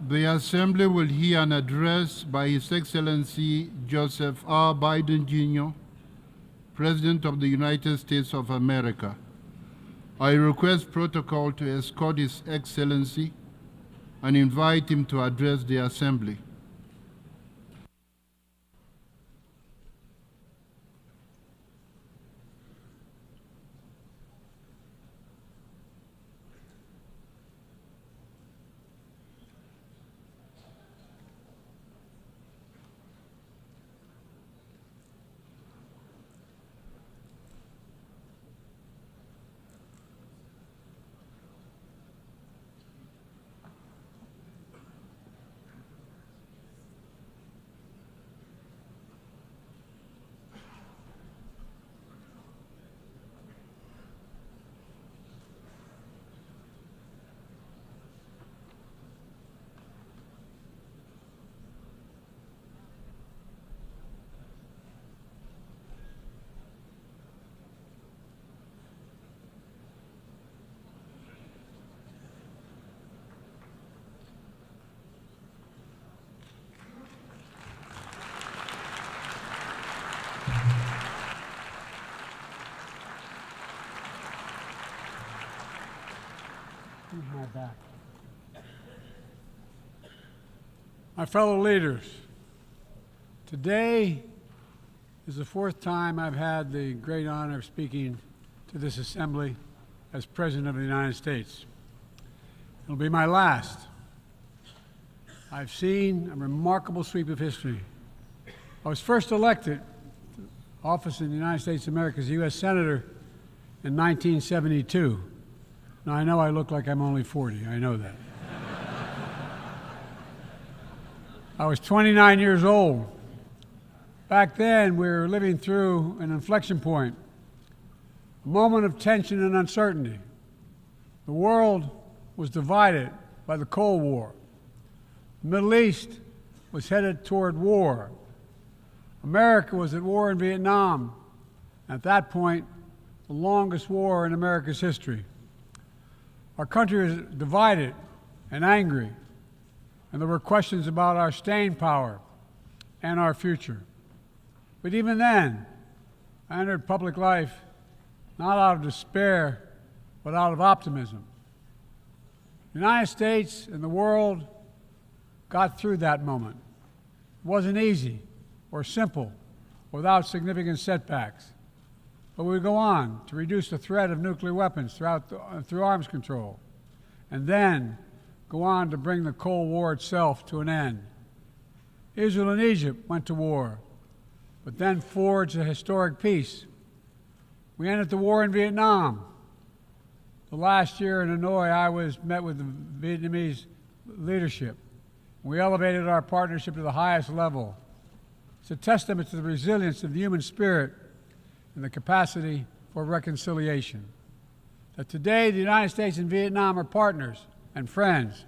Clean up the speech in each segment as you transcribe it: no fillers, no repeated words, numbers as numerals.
The Assembly will hear an address by His Excellency Joseph R. Biden, Jr., President of the United States of America. I request protocol to escort His Excellency and invite him to address the Assembly. My fellow leaders, today is the fourth time I've had the great honor of speaking to this assembly as President of the United States. It'll be my last. I've seen a remarkable sweep of history. I was first elected to office in the United States of America as a U.S. Senator in 1972. Now, I know I look like I'm only 40. I know that. I was 29 years old. Back then, we were living through an inflection point, a moment of tension and uncertainty. The world was divided by the Cold War. The Middle East was headed toward war. America was at war in Vietnam. At that point, the longest war in America's history. Our country was divided and angry, and there were questions about our staying power and our future. But even then, I entered public life not out of despair, but out of optimism. The United States and the world got through that moment. It wasn't easy or simple without significant setbacks. But we would go on to reduce the threat of nuclear weapons through arms control, and then go on to bring the Cold War itself to an end. Israel and Egypt went to war, but then forged a historic peace. We ended the war in Vietnam. The last year in Hanoi, I met with the Vietnamese leadership. We elevated our partnership to the highest level. It's a testament to the resilience of the human spirit and the capacity for reconciliation. That today the United States and Vietnam are partners and friends,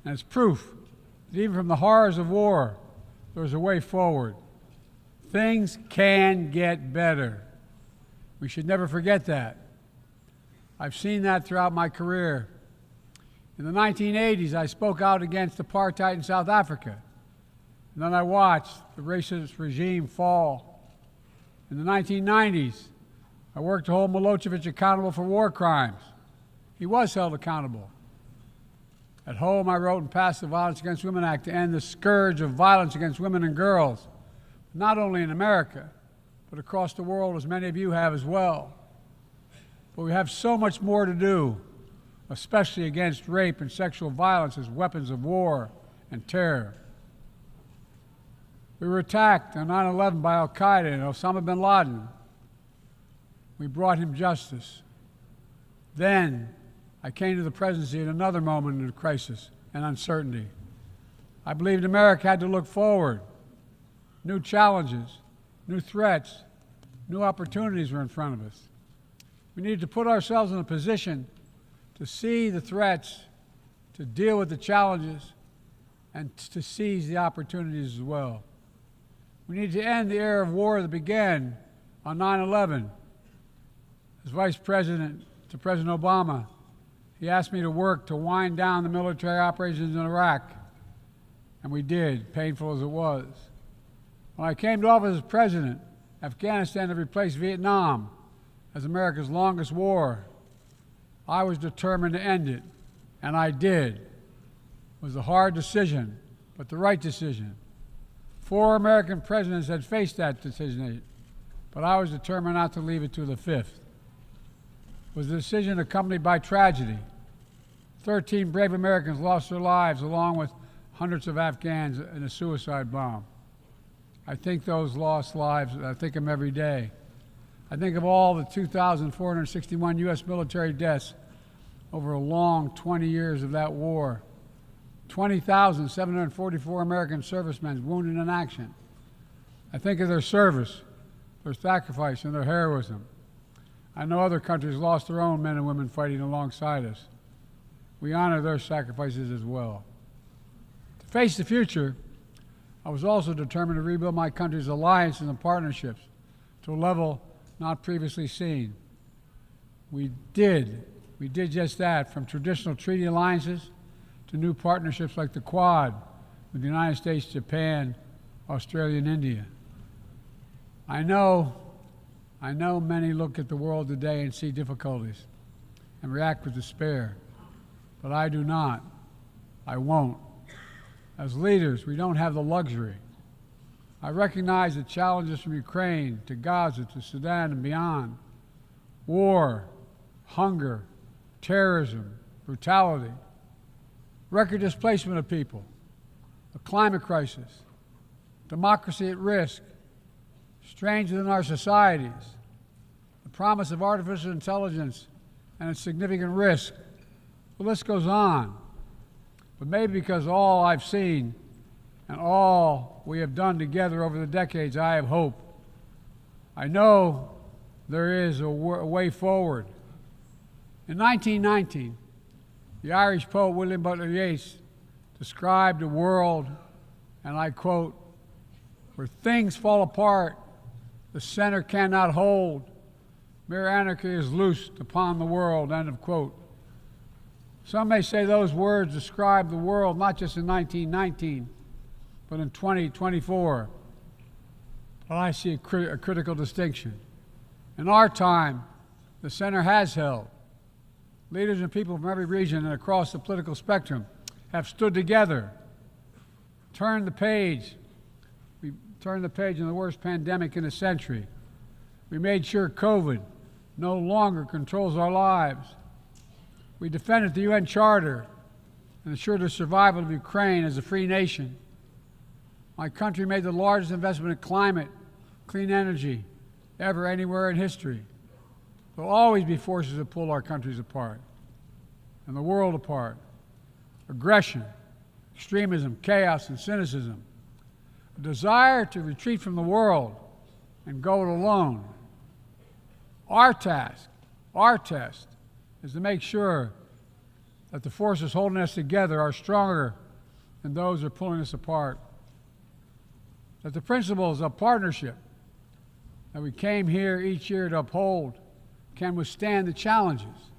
and it's proof that even from the horrors of war, there's a way forward. Things can get better. We should never forget that. I've seen that throughout my career. In the 1980s, I spoke out against apartheid in South Africa, and then I watched the racist regime fall. In the 1990s, I worked to hold Milosevic accountable for war crimes. He was held accountable. At home, I wrote and passed the Violence Against Women Act to end the scourge of violence against women and girls, not only in America, but across the world, as many of you have as well. But we have so much more to do, especially against rape and sexual violence as weapons of war and terror. We were attacked on 9/11 by al-Qaeda and Osama bin Laden. We brought him justice. Then I came to the presidency at another moment of crisis and uncertainty. I believed America had to look forward. New challenges, new threats, new opportunities were in front of us. We needed to put ourselves in a position to see the threats, to deal with the challenges, and to seize the opportunities as well. We need to end the era of war that began on 9/11. As Vice President to President Obama, he asked me to work to wind down the military operations in Iraq, and we did, painful as it was. When I came to office as president, Afghanistan had replaced Vietnam as America's longest war. I was determined to end it, and I did. It was a hard decision, but the right decision. 4 American presidents had faced that decision, but I was determined not to leave it to the 5th. It was a decision accompanied by tragedy. 13 brave Americans lost their lives, along with hundreds of Afghans in a suicide bomb. I think those lost lives, I think of them every day. I think of all the 2,461 U.S. military deaths over a long 20 years of that war. 20,744 American servicemen wounded in action. I think of their service, their sacrifice, and their heroism. I know other countries lost their own men and women fighting alongside us. We honor their sacrifices as well. To face the future, I was also determined to rebuild my country's alliances and partnerships to a level not previously seen. We did just that, from traditional treaty alliances to new partnerships like the Quad with the United States, Japan, Australia, and India. I know many look at the world today and see difficulties and react with despair, but I do not. I won't. As leaders, we don't have the luxury. I recognize the challenges from Ukraine to Gaza to Sudan and beyond. War, hunger, terrorism, brutality, record displacement of people, a climate crisis, democracy at risk, strains within our societies, the promise of artificial intelligence and its significant risk. The list goes on. But maybe because all I've seen and all we have done together over the decades, I have hope. I know there is a way forward. In 1919, the Irish poet William Butler Yeats described a world, and I quote, "where things fall apart, the center cannot hold, mere anarchy is loosed upon the world," end of quote. Some may say those words describe the world not just in 1919, but in 2024. But I see a critical distinction. In our time, the center has held. Leaders and people from every region and across the political spectrum have stood together, turned the page. We turned the page in the worst pandemic in a century. We made sure COVID no longer controls our lives. We defended the UN Charter and ensured the survival of Ukraine as a free nation. My country made the largest investment in climate, clean energy, ever anywhere in history. There will always be forces that pull our countries apart and the world apart. Aggression, extremism, chaos, and cynicism. A desire to retreat from the world and go it alone. Our task, our test, is to make sure that the forces holding us together are stronger than those that are pulling us apart. That the principles of partnership that we came here each year to uphold can withstand the challenges.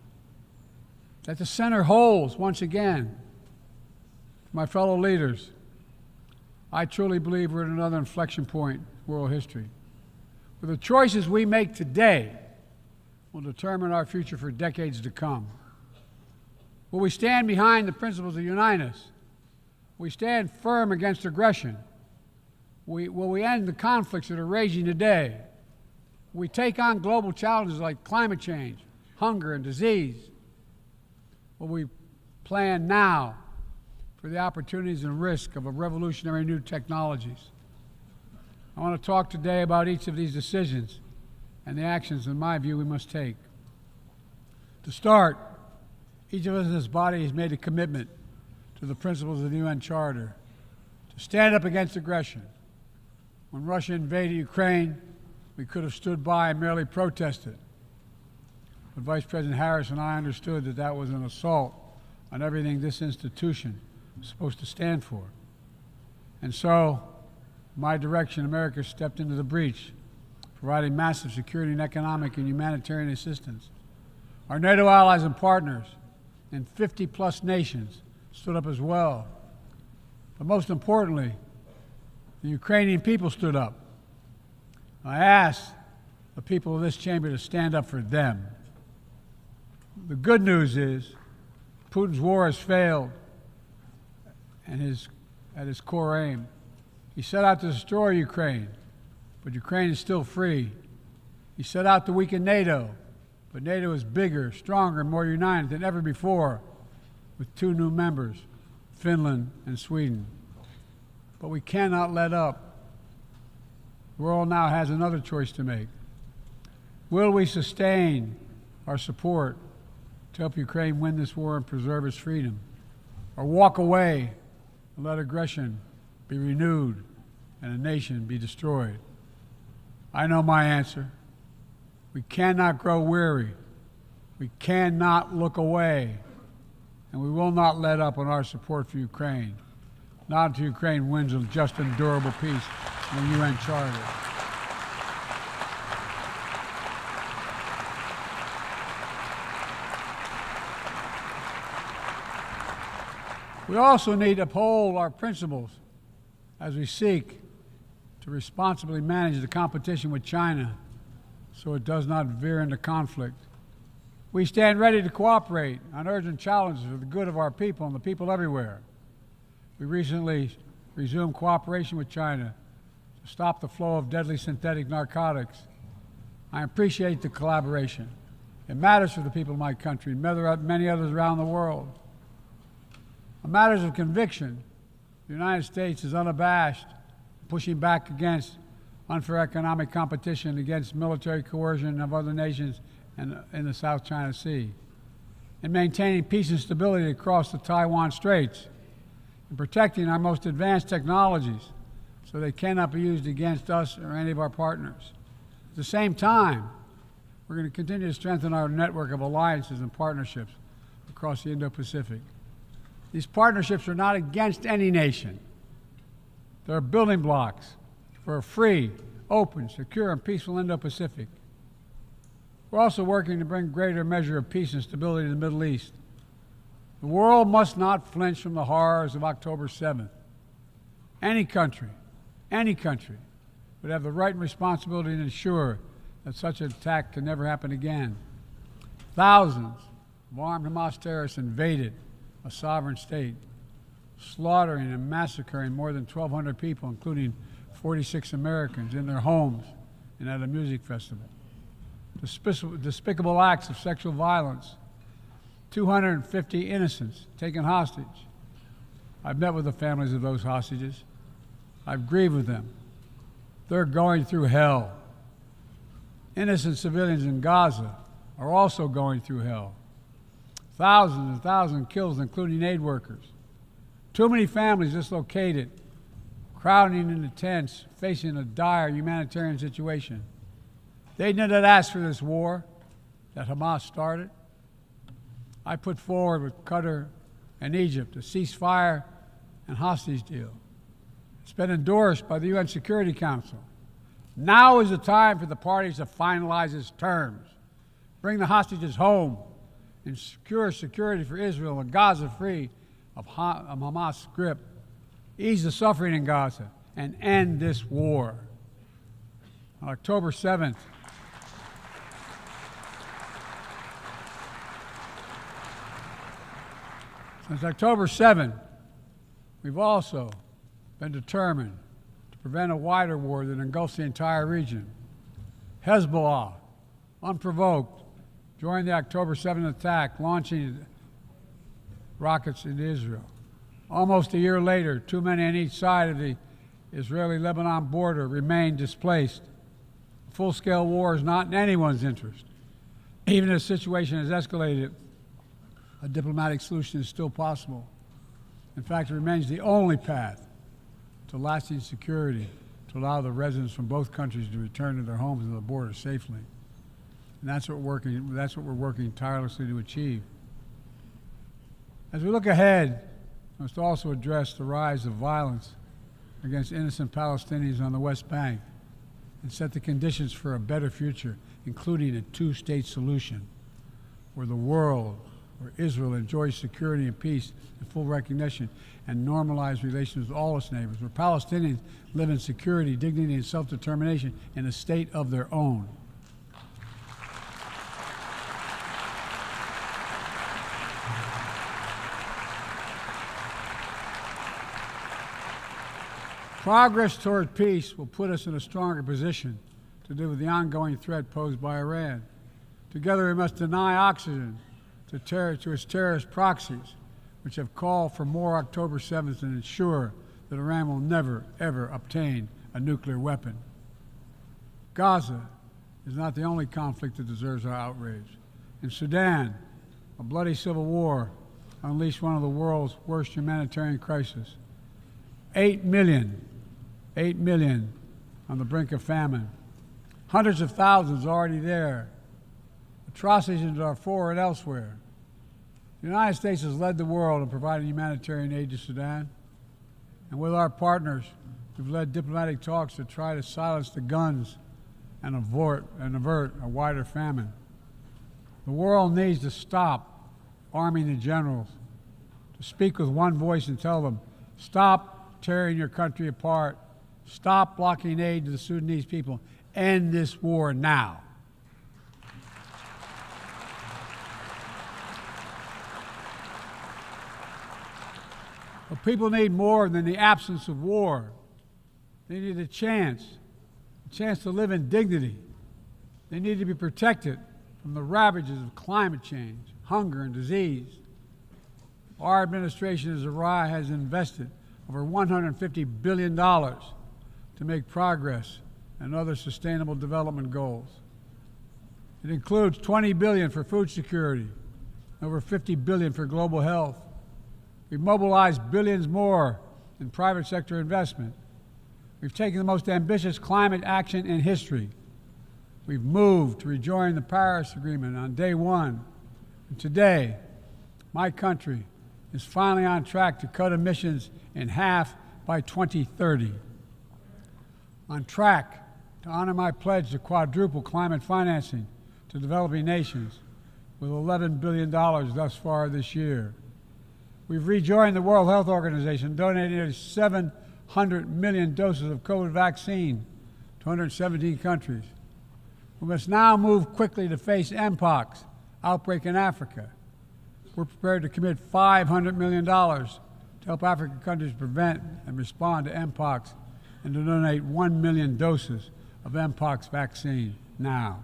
That the center holds once again. My fellow leaders, I truly believe we're at another inflection point in world history, where the choices we make today will determine our future for decades to come. Will we stand behind the principles that unite us? Will we stand firm against aggression? Will we end the conflicts that are raging today? Will we take on global challenges like climate change, hunger, and disease? Will we plan now for the opportunities and risk of a revolutionary new technologies? I want to talk today about each of these decisions and the actions, in my view, we must take. To start, each of us in this body has made a commitment to the principles of the UN Charter to stand up against aggression. When Russia invaded Ukraine, we could have stood by and merely protested. But Vice President Harris and I understood that that was an assault on everything this institution is supposed to stand for. And so, my direction, America stepped into the breach, providing massive security and economic and humanitarian assistance. Our NATO allies and partners and 50-plus nations stood up as well. But most importantly, the Ukrainian people stood up. I asked the people of this chamber to stand up for them. The good news is Putin's war has failed and at his core aim. He set out to destroy Ukraine, but Ukraine is still free. He set out to weaken NATO, but NATO is bigger, stronger, more united than ever before, with 2 new members, Finland and Sweden. But we cannot let up. The world now has another choice to make. Will we sustain our support to help Ukraine win this war and preserve its freedom, or walk away and let aggression be renewed and a nation be destroyed? I know my answer. We cannot grow weary. We cannot look away. And we will not let up on our support for Ukraine, not until Ukraine wins a just and durable peace in the UN Charter. We also need to uphold our principles as we seek to responsibly manage the competition with China so it does not veer into conflict. We stand ready to cooperate on urgent challenges for the good of our people and the people everywhere. We recently resumed cooperation with China to stop the flow of deadly synthetic narcotics. I appreciate the collaboration. It matters for the people of my country and many others around the world. On matters of conviction, the United States is unabashed, pushing back against unfair economic competition, against military coercion of other nations in the South China Sea, in maintaining peace and stability across the Taiwan Straits, in protecting our most advanced technologies so they cannot be used against us or any of our partners. At the same time, we're going to continue to strengthen our network of alliances and partnerships across the Indo-Pacific. These partnerships are not against any nation. They're building blocks for a free, open, secure, and peaceful Indo-Pacific. We're also working to bring greater measure of peace and stability to the Middle East. The world must not flinch from the horrors of October 7th. Any country would have the right and responsibility to ensure that such an attack can never happen again. Thousands of armed Hamas terrorists invaded a sovereign state, slaughtering and massacring more than 1,200 people, including 46 Americans, in their homes and at a music festival. Despicable acts of sexual violence, 250 innocents taken hostage. I've met with the families of those hostages. I've grieved with them. They're going through hell. Innocent civilians in Gaza are also going through hell. Thousands and thousands killed, including aid workers. Too many families dislocated, crowding into tents, facing a dire humanitarian situation. They did not ask for this war that Hamas started. I put forward with Qatar and Egypt a ceasefire and hostage deal. It's been endorsed by the UN Security Council. Now is the time for the parties to finalize its terms, bring the hostages home, and secure security for Israel and Gaza free of Hamas' grip, ease the suffering in Gaza, and end this war. On October 7th, since October 7th, we've also been determined to prevent a wider war that engulfs the entire region. Hezbollah, unprovoked, joined the October 7th attack, launching rockets into Israel. Almost a year later, too many on each side of the Israeli-Lebanon border remain displaced. A full-scale war is not in anyone's interest. Even if the situation has escalated, a diplomatic solution is still possible. In fact, it remains the only path to lasting security to allow the residents from both countries to return to their homes and the border safely. And that's what we're working tirelessly to achieve. As we look ahead, we must also address the rise of violence against innocent Palestinians on the West Bank and set the conditions for a better future, including a two-state solution where the world where Israel enjoys security and peace and full recognition and normalized relations with all its neighbors, where Palestinians live in security, dignity, and self-determination in a state of their own. Progress toward peace will put us in a stronger position to deal with the ongoing threat posed by Iran. Together, we must deny oxygen to its terrorist proxies, which have called for more October 7th, and ensure that Iran will never, ever obtain a nuclear weapon. Gaza is not the only conflict that deserves our outrage. In Sudan, a bloody civil war unleashed one of the world's worst humanitarian crises. 8 million on the brink of famine. Hundreds of thousands already there. Atrocities in Darfur and elsewhere. The United States has led the world in providing humanitarian aid to Sudan. And with our partners, we've led diplomatic talks to try to silence the guns and avert a wider famine. The world needs to stop arming the generals, to speak with one voice and tell them, stop tearing your country apart, stop blocking aid to the Sudanese people, end this war now. But people need more than the absence of war. They need a chance to live in dignity. They need to be protected from the ravages of climate change, hunger, and disease. Our administration has invested over $150 billion to make progress and other sustainable development goals. It includes $20 billion for food security, over $50 billion for global health. We've mobilized billions more in private sector investment. We've taken the most ambitious climate action in history. We've moved to rejoin the Paris Agreement on day one. And today, my country is finally on track to cut emissions in half by 2030. On track to honor my pledge to quadruple climate financing to developing nations with $11 billion thus far this year. We've rejoined the World Health Organization, donating nearly 700 million doses of COVID vaccine to 117 countries. We must now move quickly to face Mpox outbreak in Africa. We're prepared to commit $500 million to help African countries prevent and respond to Mpox and to donate 1 million doses of Mpox vaccine now.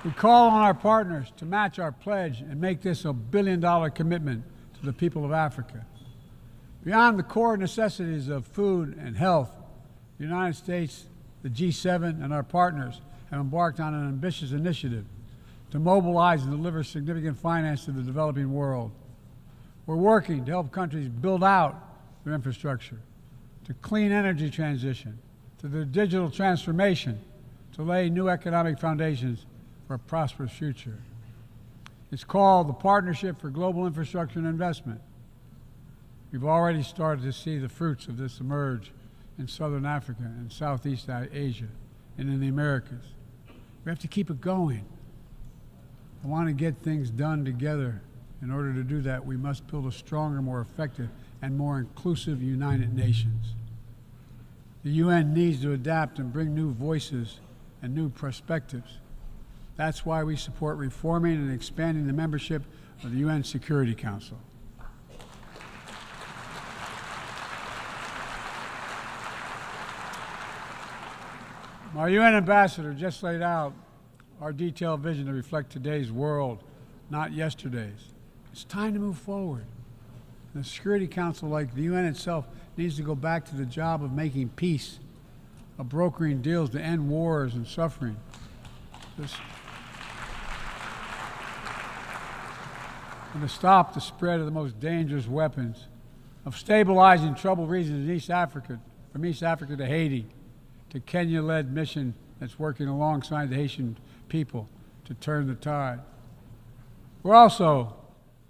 We call on our partners to match our pledge and make this a billion-dollar commitment to the people of Africa. Beyond the core necessities of food and health, the United States, the G7, and our partners have embarked on an ambitious initiative to mobilize and deliver significant finance to the developing world. We're working to help countries build out their infrastructure, to clean energy transition, to their digital transformation, to lay new economic foundations for a prosperous future. It's called the Partnership for Global Infrastructure and Investment. We've already started to see the fruits of this emerge in Southern Africa and Southeast Asia and in the Americas. We have to keep it going. I want to get things done together. In order to do that, we must build a stronger, more effective, and more inclusive United Nations. The UN needs to adapt and bring new voices and new perspectives. That's why we support reforming and expanding the membership of the UN Security Council. Our UN ambassador just laid out our detailed vision to reflect today's world, not yesterday's. It's time to move forward. The Security Council, like the UN itself, needs to go back to the job of making peace, of brokering deals to end wars and suffering. And to stop the spread of the most dangerous weapons, of stabilizing troubled regions in East Africa, from East Africa to Haiti, to Kenya-led mission that's working alongside the Haitian people to turn the tide. We also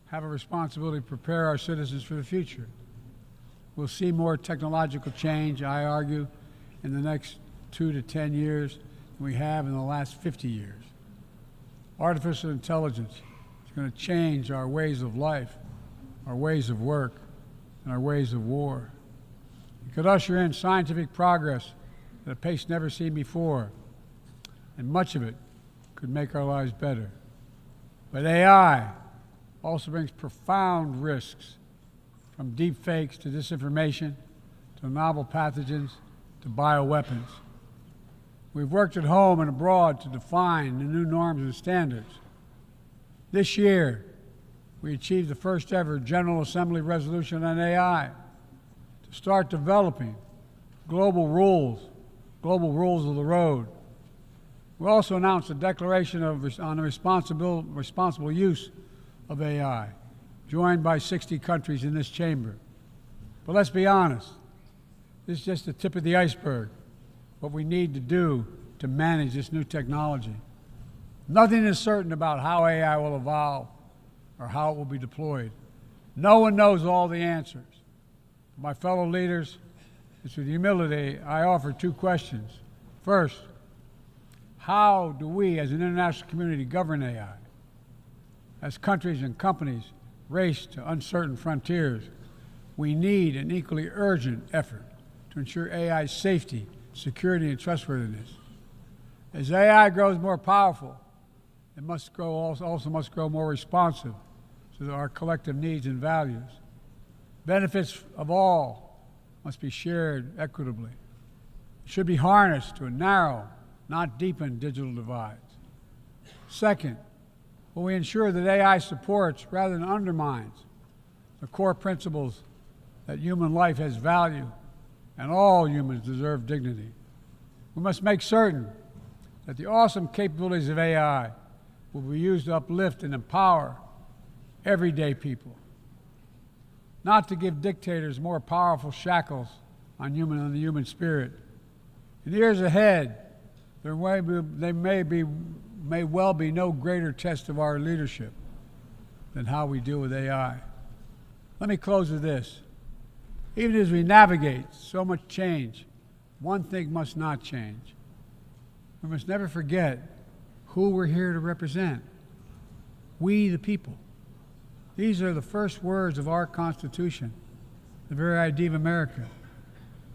have a responsibility to prepare our citizens for the future. We'll see more technological change, I argue, in the next 2 to 10 years than we have in the last 50 years. Artificial intelligence is going to change our ways of life, our ways of work, and our ways of war. It could usher in scientific progress at a pace never seen before, and much of it could make our lives better. But AI also brings profound risks, from deep fakes to disinformation, to novel pathogens, to bioweapons. We've worked at home and abroad to define the new norms and standards. This year, we achieved the first ever General Assembly resolution on AI to start developing global rules of the road. We also announced a declaration on the responsible use of AI, joined by 60 countries in this chamber. But let's be honest, this is just the tip of the iceberg, what we need to do to manage this new technology. Nothing is certain about how AI will evolve or how it will be deployed. No one knows all the answers. My fellow leaders, it's with humility I offer two questions. First, how do we as an international community govern AI? As countries and companies race to uncertain frontiers, we need an equally urgent effort to ensure AI's safety, security, and trustworthiness. As AI grows more powerful, it must grow more responsive to our collective needs and values. Benefits of all must be shared equitably. It should be harnessed to narrow, not deepen, digital divides. Second, will we ensure that AI supports rather than undermines the core principles that human life has value and all humans deserve dignity? We must make certain that the awesome capabilities of AI will be used to uplift and empower everyday people, not to give dictators more powerful shackles on the human spirit. In the years ahead, there may well be no greater test of our leadership than how we deal with AI. Let me close with this. Even as we navigate so much change, one thing must not change. We must never forget who we're here to represent. We, the people. These are the first words of our Constitution, the very idea of America.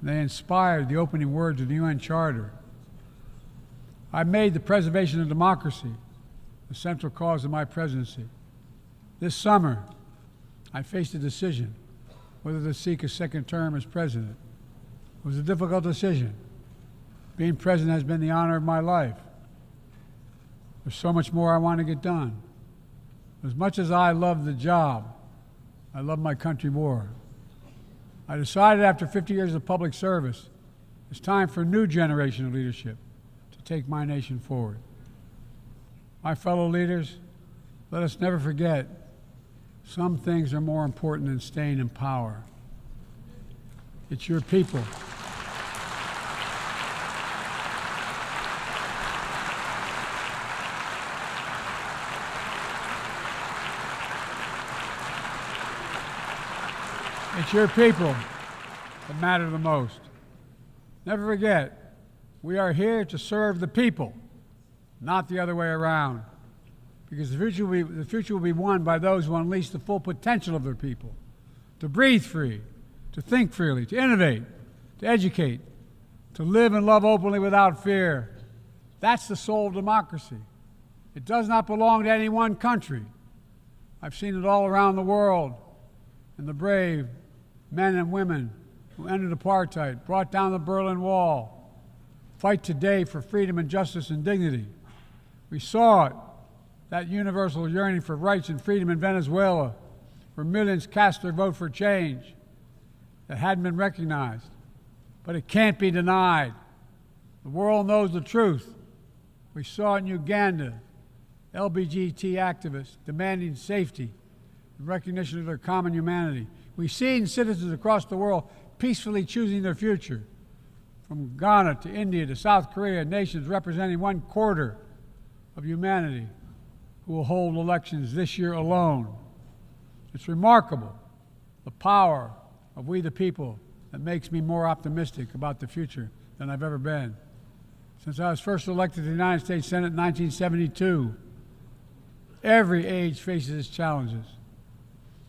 They inspired the opening words of the UN Charter. I made the preservation of democracy the central cause of my presidency. This summer, I faced a decision whether to seek a second term as president. It was a difficult decision. Being president has been the honor of my life. There's so much more I want to get done. As much as I love the job, I love my country more. I decided after 50 years of public service, it's time for a new generation of leadership to take my nation forward. My fellow leaders, let us never forget, some things are more important than staying in power. It's your people. It's your people that matter the most. Never forget, we are here to serve the people, not the other way around. Because the future will be won by those who unleash the full potential of their people, to breathe free, to think freely, to innovate, to educate, to live and love openly without fear. That's the soul of democracy. It does not belong to any one country. I've seen it all around the world, and the brave men and women who ended apartheid, brought down the Berlin Wall, fight today for freedom and justice and dignity. We saw it, that universal yearning for rights and freedom in Venezuela, where millions cast their vote for change that hadn't been recognized. But it can't be denied. The world knows the truth. We saw it in Uganda, LGBT activists demanding safety and recognition of their common humanity. We've seen citizens across the world peacefully choosing their future, from Ghana to India to South Korea, nations representing 1/4 of humanity who will hold elections this year alone. It's remarkable, the power of we the people, that makes me more optimistic about the future than I've ever been. Since I was first elected to the United States Senate in 1972, every age faces its challenges.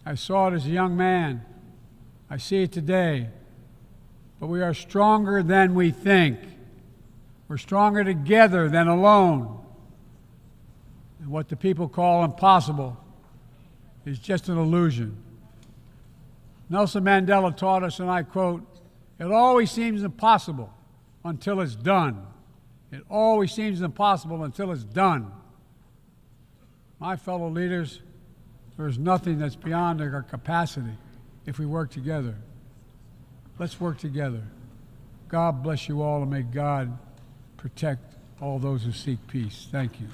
I saw it as a young man. I see it today. But we are stronger than we think. We're stronger together than alone. And what the people call impossible is just an illusion. Nelson Mandela taught us, and I quote, "It always seems impossible until it's done." It always seems impossible until it's done. My fellow leaders, there is nothing that's beyond our capacity if we work together. Let's work together. God bless you all, and may God protect all those who seek peace. Thank you.